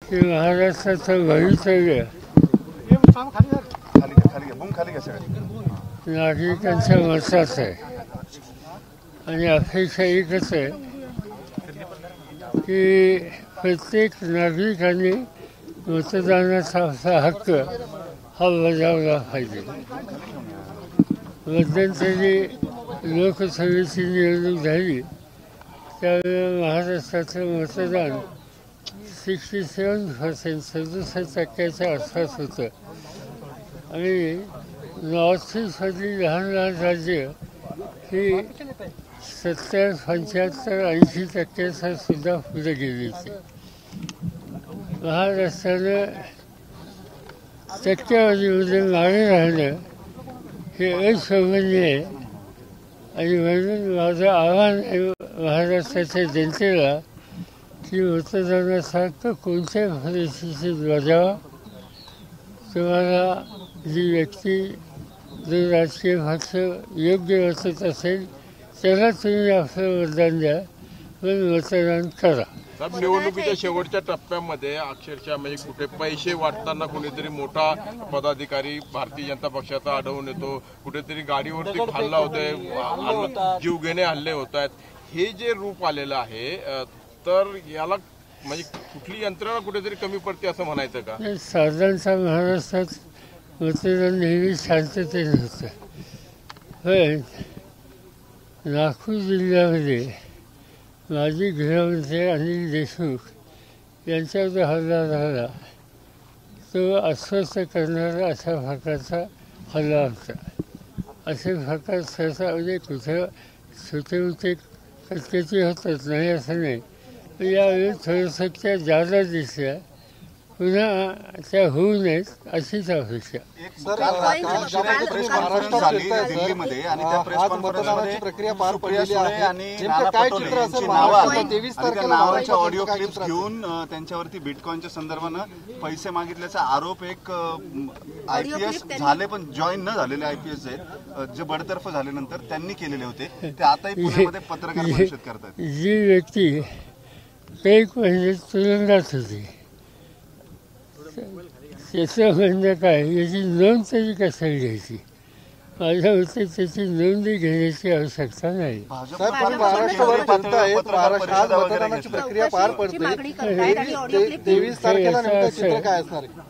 की महाराष्ट्राचं भवितव्य नागरिकांच्या मताच आहे आणि अपेक्षा एकच आहे की प्रत्येक नागरिकांनी मतदानाचा आपला हक्क हा बजावला पाहिजे. मध्यंतरी लोकसभेची निवडणूक झाली त्यावेळी महाराष्ट्राचं मतदान 67% 67% आसपास होतं आणि नॉर्थ ईस्टमधली लहान लहान राज्य ही 70, 75, 80% सुद्धा पुढे गेली. महाराष्ट्रानं टक्केवारीमध्ये मागे राहिलं हे अशोभनीय आहे आणि म्हणून माझं आव्हान आहे महाराष्ट्राच्या जनतेला की मतदानाचा हक्क कोणत्याही परिस्थितीत बजावा. तुम्हाला जी व्यक्ती जो राजकीय पक्ष योग्य वाटत असेल त्याला तुम्ही आपलं मतदान द्या पण मतदान करा. निवडणुकीच्या शेवटच्या टप्प्यामध्ये अक्षरशः म्हणजे कुठे पैसे वाटताना कुणीतरी मोठा पदाधिकारी भारतीय जनता पक्षाचा आढळून येतो, कुठेतरी गाडीवरती हल्ला होतोय, जीवघेणे हल्ले होत आहेत. हे जे रूप आलेलं आहे तर याला म्हणजे कुठली यंत्रणा कुठेतरी कमी पडते असं म्हणायचं का? साधारणतः महाराष्ट्रात मतदान नेहमी शांततेत होतं पण नागपूर जिल्ह्यामध्ये माजी गृहमंत्री अनिल देशमुख यांच्यावर हल्ला झाला तो अस्वस्थ करणारा अशा प्रकारचा हल्ला होता. असे प्रकार सहसा म्हणजे कुठं छोटे मोठे कटकटी होतच नाही असं नाही पण यावेळी थोडंसं त्या जादा दिसल्या पुन्हा त्या होऊ नयेत अशीच अपेक्षा. दिल्लीमध्ये आणि त्या प्रेस कॉन्फरन्समध्ये प्रक्रिया पार पडलेली आहे आणि नावाच्या ऑडिओ क्लिप्स घेऊन त्यांच्यावरती बिटकॉइनच्या संदर्भानं पैसे मागितल्याचा आरोप एक IPS झाले पण जॉईन न झालेले IPS आहेत जे बडतर्फ झाल्यानंतर त्यांनी केलेले होते ते आताही पुण्यामध्ये पत्रकार परिषद करतात. जी व्यक्ती एक महिने तुरुंगात होती त्याचं म्हणणं काय याची नोंद तरी कशाला घ्यायची. माझ्या मते त्याची नोंद घेण्याची आवश्यकता नाही.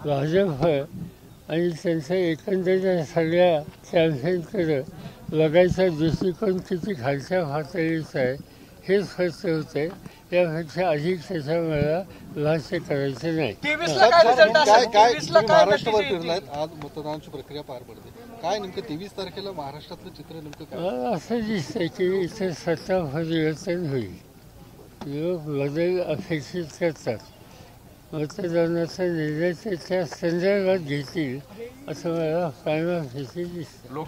भाजप आणि त्यांचं एकंदरीत सगळ्या कॅम्पेनकडं बघायचा दृष्टिकोन किती खालच्या पातळीचा आहे हे स्पष्ट होतंय. यापेक्षा अधिक त्याच्या मला भाष्य करायचं नाही. महाराष्ट्रावर फिरलायत आज मतदानाची प्रक्रिया पार पडते काय नेमकं 23 तारखेला महाराष्ट्रातलं चित्र नेमकं काय? असं दिसतंय की इथे सत्ता परिवर्तन होईल. लोक बदल अपेक्षित करतात. मतदानाचा निर्णय त्या संदर्भात घेतील असं मला प्रायमाफेसी दिसतं.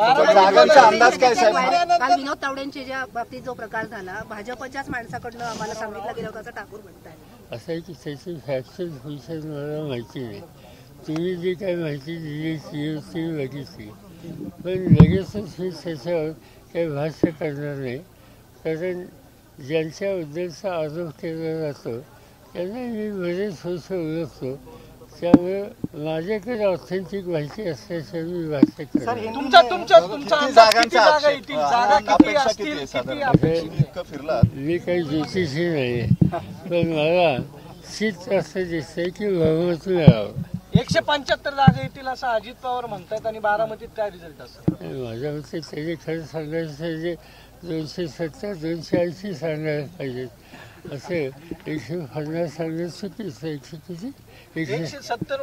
काल विनोद तावडेंच्या ज्या बाबतीत जो प्रकार झाला भाजपच्याच माणसाकडनं आम्हाला सांगितलं गेलं होतं ठाकूर म्हणतात असं आहे की त्याची फॅक्शन फुलशन मला माहिती नाही. तुम्ही जी काही माहिती दिली ती बघितली पण लगेचच मी त्याच्यावर काही भाष्य करणार नाही कारण ज्यांच्याबद्दलचा आरोप केला जातो त्यांना मी बरेच वर्ष ओळखतो त्यामुळे माझ्याकडे ऑथेंटिक माहिती असल्याचं मी भाष्य करतो. मी काही ज्योतिषी नाही पण मला सीट असं दिसतंय की बहुमत मिळावं. 175 जागा येतील असं अजित पवार म्हणतात आणि बारामतीत काय रिझल्ट असतो? माझ्या मते त्याचे खरं सांगायचं जे 270 280 सांगायला पाहिजेत असे 150 सांगणं चुकीचं. 170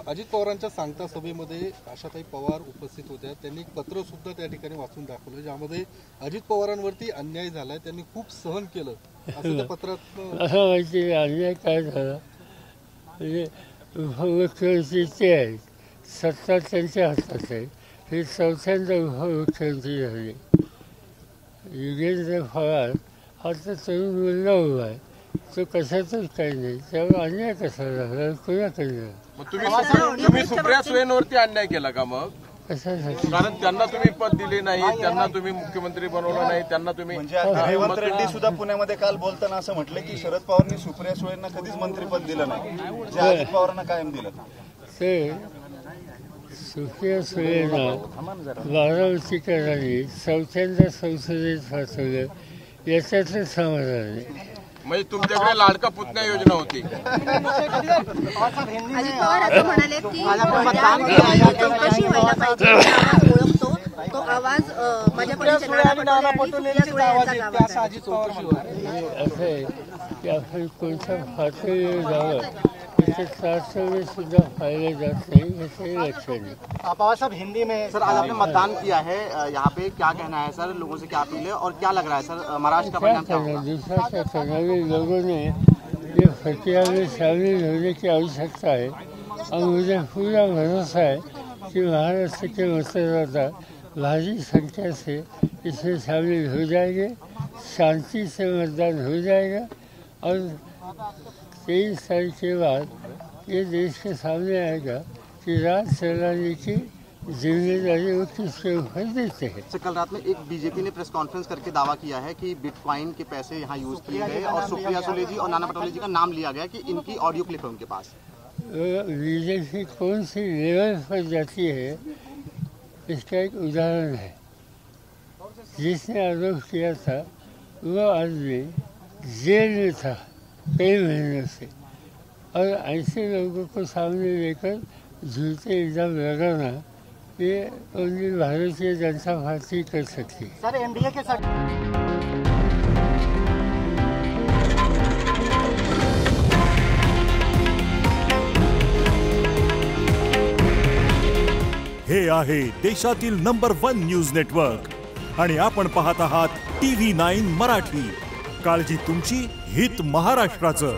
अजित पवारांच्या सांगता सभेमध्ये आशाताई पवार उपस्थित होत्या. त्यांनी एक पत्र सुद्धा त्या ठिकाणी वाचून दाखवलं ज्यामध्ये अजित पवारांवरती अन्याय झालाय त्यांनी खूप सहन केलं असं त्या पत्रात. असं माहिती अन्याय काय झाला म्हणजे उपमुख्यमंत्री ते आहेत सत्ता त्यांच्या हातात आहे. हे चौथ्यांदा उपमुख्यमंत्री झाले. योगेंद्र पवार हा तर तरुण मुलगा उभा आहे तो कशातच काही नाही त्यामुळे अन्याय कसा झाला कोणाकडे. तुम्ही सुप्रिया सुळेंवरती अन्याय केला का? मग कशासाठी? कारण त्यांना तुम्ही पद दिले नाही, त्यांना तुम्ही मुख्यमंत्री बनवलं नाही, त्यांना तुम्ही म्हणजे आता रेवंत रेड्डी सुद्धा पुण्यामध्ये काल बोलताना असं म्हटलं की शरद पवारांनी सुप्रिया सुळेंना कधीच मंत्रीपद दिलं नाही, जे अजित पवारांना कायम दिलं. ते सुप्रिया सुळेंना बारामतीकरांनी चौथ्यांदा संसदेत वाचवलं याच्यातलं समाधान आहे. म्हणजे तुमच्याकडे लाडका पुतण्या योजना होती. अजित पवार असं म्हणाले की चौकशी व्हायला पाहिजे, आवाज ओळखतो तो आवाज माझ्या नाना पटोले यांचा आवाज आहे, त्या असं अजित पवार म्हणतात. असं आहे की आपण कोणत्या पातळीवर जावं त्याचे चाचणी सुद्धा पाहिले जात नाही, याचंही लक्षण आहे. पवार साहब हिंदी में सर आज आपने मतदान किया है यहाँ पे, क्या कहना है सर, लोगों से क्या अपील है और क्या लग रहा है सर महाराष्ट्र का परिणाम क्या होगा? दूसरा क्या करना, लोगों ने ये प्रक्रिया में शामिल होने की आवश्यकता है और मुझे पूरा भरोसा है कि महाराष्ट्र के मतदाता भारी संख्या से इसमें शामिल हो जाएंगे, शांति से मतदान हो जाएगा और 23 तारीख के बाद ये देश के सामने आएगा कि राज चलाने की जिम्मेदारी वो किसके ऊपर देते हैं। सर कल रात में एक बीजेपी ने प्रेस कॉन्फ्रेंस करके दावा किया है कि बिटकॉइन के पैसे यहाँ यूज किए गए और सुप्रिया सुले जी और नाना पटोले जी का नाम लिया गया कि इनकी ऑडियो क्लिप है उनके पास। बीजेपी कौन सी लेवल पर जाती है इसका एक उदाहरण है। जिसने आरोप किया था वो आदमी जेल में था कई महीनों से, और ऐसे लोगों को सामने लेकर झूठे इल्जाम लगाना ये ओनली भारतीय जनता पार्टी कर सकती है। सर एनडीए के साथ हे आहे देशातील नंबर 1 न्यूज नेटवर्क आणि आपण पाहत आहात TV9 मराठी. काळजी तुमची, हित महाराष्ट्राचं.